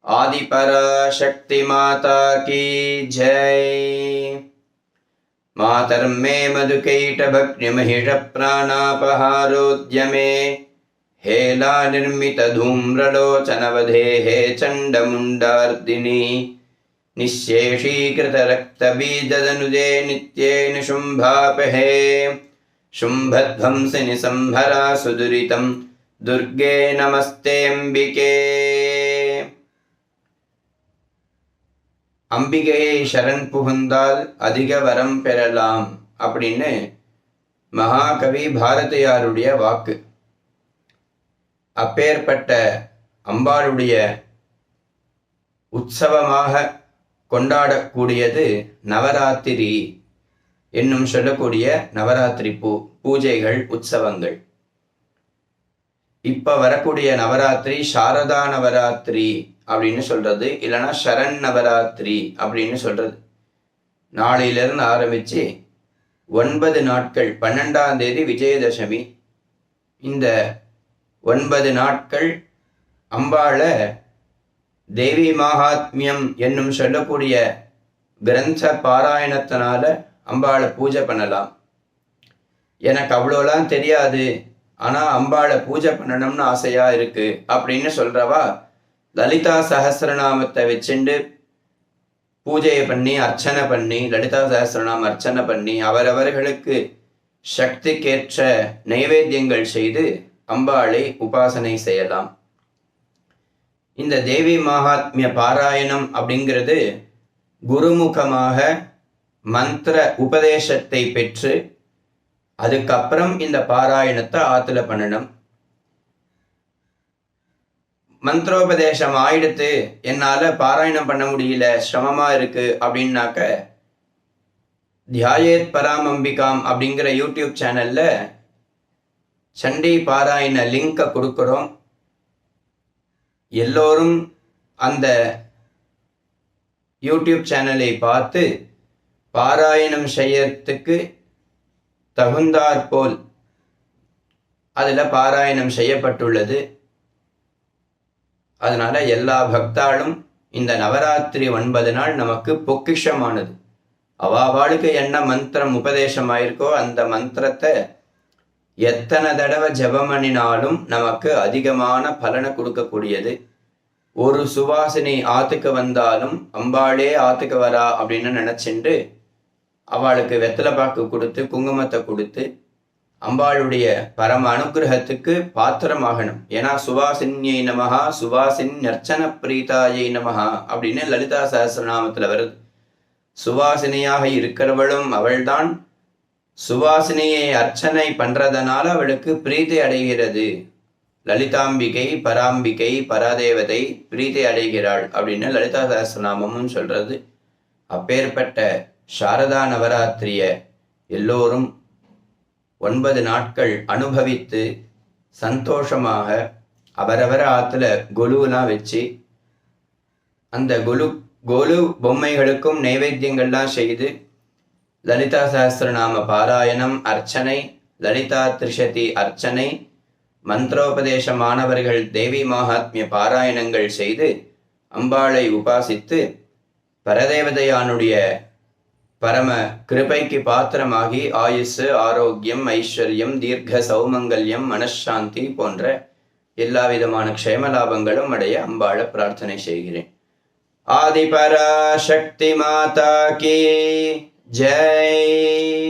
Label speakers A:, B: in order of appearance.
A: आदिपराशक्ति माता की जय। मातर्मे मधुकैटभग्निमहिष प्राणापहारोद्यमे हेला निर्मित धूम्रलोचनवधेः चण्डमुण्डार्दिनी निःशेषीकृत रक्तबीजदनुजे नित्ये निशुम्भापहे शुम्भध्वंसिनि संहरा सुदुरितं दुर्गे நமஸ்தேம்பிகே. அம்பிகையை சரண் புகுந்தால் அதிக வரம் பெறலாம் அப்படின்னு மகாகவி பாரதியாருடைய வாக்கு. அப்பேற்பட்ட அம்பாளுடைய உற்சவமாக கொண்டாடக்கூடியது நவராத்திரி என்னும் சொல்லக்கூடிய நவராத்திரி பூஜைகள் உற்சவங்கள். இப்ப வரக்கூடிய நவராத்திரி சாரதா நவராத்திரி அப்படின்னு சொல்றது, இல்லைன்னா சரண் நவராத்திரி அப்படின்னு சொல்றது. நாளையிலிருந்து ஆரம்பிச்சு 9 நாட்கள், 12ஆம் தேதி விஜயதசமி. இந்த 9 நாட்கள் அம்பாள தேவி மகாத்மியம் என்னும் சொல்லக்கூடிய கிரந்த பாராயணத்தினால அம்பாளை பூஜை பண்ணலாம். எனக்கு அவ்வளோலாம் தெரியாது, ஆனால் அம்பாளை பூஜை பண்ணணும்னு ஆசையாக இருக்கு அப்படின்னு சொல்கிறவா லலிதா சஹஸ்ரநாமத்தை வச்சுண்டு பூஜையை பண்ணி அர்ச்சனை பண்ணி, லலிதா சஹஸ்ரநாம அர்ச்சனை பண்ணி அவரவர்களுக்கு சக்திக்கேற்ற நைவேத்தியங்கள் செய்து அம்பாளை உபாசனை செய்யலாம். இந்த தேவி மகாத்மிய பாராயணம் அப்படிங்கிறது குருமுகமாக மந்திர உபதேசத்தை பெற்று அதுக்கப்புறம் இந்த பாராயணத்தை ஆத்துல பண்ணணும். மந்திரோபதேசம் ஆயிடுத்து, என்னால பாராயணம் பண்ண முடியல, சிரமமா இருக்கு அப்படின்னாக்க தியாயேத் பராமம்பிகாம் அப்படிங்கிற யூடியூப் சேனல்ல சண்டி பாராயண லிங்கை கொடுக்குறோம். எல்லோரும் அந்த யூடியூப் சேனலை பார்த்து பாராயணம் செய்யறதுக்கு தகுந்தாற்போல் அதில் பாராயணம் செய்யப்பட்டுள்ளது. அதனால எல்லா பக்தாளும் இந்த நவராத்திரி 9 நாள் நமக்கு பொக்கிஷமானது. அவாவாளுக்கு என்ன மந்திரம் உபதேசமாயிருக்கோ அந்த மந்திரத்தை எத்தனை தடவை ஜபம் பண்ணினாலும் நமக்கு அதிகமான பலனை கொடுக்கக்கூடியது. ஒரு சுவாசினி ஆத்துக்கு வந்தாலும் அம்பாளே ஆத்துக்கு வரா அப்படின்னு நினைச்சுண்டு அவளுக்கு வெத்தலை பாக்கு கொடுத்து குங்குமத்தை கொடுத்து அம்பாளுடைய பரம அனுகிரகத்துக்கு பாத்திரமாகணும். ஏன்னா சுவாசின்யை நமஹா சுவாசின் அர்ச்சன பிரீதாயை நமஹா அப்படின்னு லலிதா சஹஸ்ரநாமத்துல வருது. சுவாசினியாக இருக்கிறவளும் அவள்தான். சுவாசினியை அர்ச்சனை பண்றதனால அவளுக்கு பிரீதி அடைகிறது. லலிதாம்பிகை பராம்பிகை பராதேவதை பிரீதி அடைகிறாள் அப்படின்னு லலிதா சஹஸ்ரநாமமும் சொல்றது. அப்பேற்பட்ட சாரதா நவராத்திரிய எல்லோரும் 9 நாட்கள் அனுபவித்து சந்தோஷமாக அவரவர ஆத்துல கொலுவெல்லாம் வச்சு அந்த கொலு பொம்மைகளுக்கும் நைவேத்தியங்கள்லாம் செய்து லலிதா சஹஸ்ரநாம பாராயணம் அர்ச்சனை, லலிதா திரிசதி அர்ச்சனை, மந்திரோபதேசமானவர்கள் தேவி மகாத்மிய பாராயணங்கள் செய்து அம்பாளை உபாசித்து பரதேவதையானுடைய பரம கிருபைக்கு பாத்திரமாகி ஆயுசு, ஆரோக்கியம், ஐஸ்வர்யம், தீர்க்க சௌமங்கல்யம், மனசாந்தி போன்ற எல்லா விதமான க்ஷேமலாபங்களும் அடைய அம்பாளை பிரார்த்தனை செய்கிறேன். ஆதிபராசக்தி மாதா கி ஜெய்.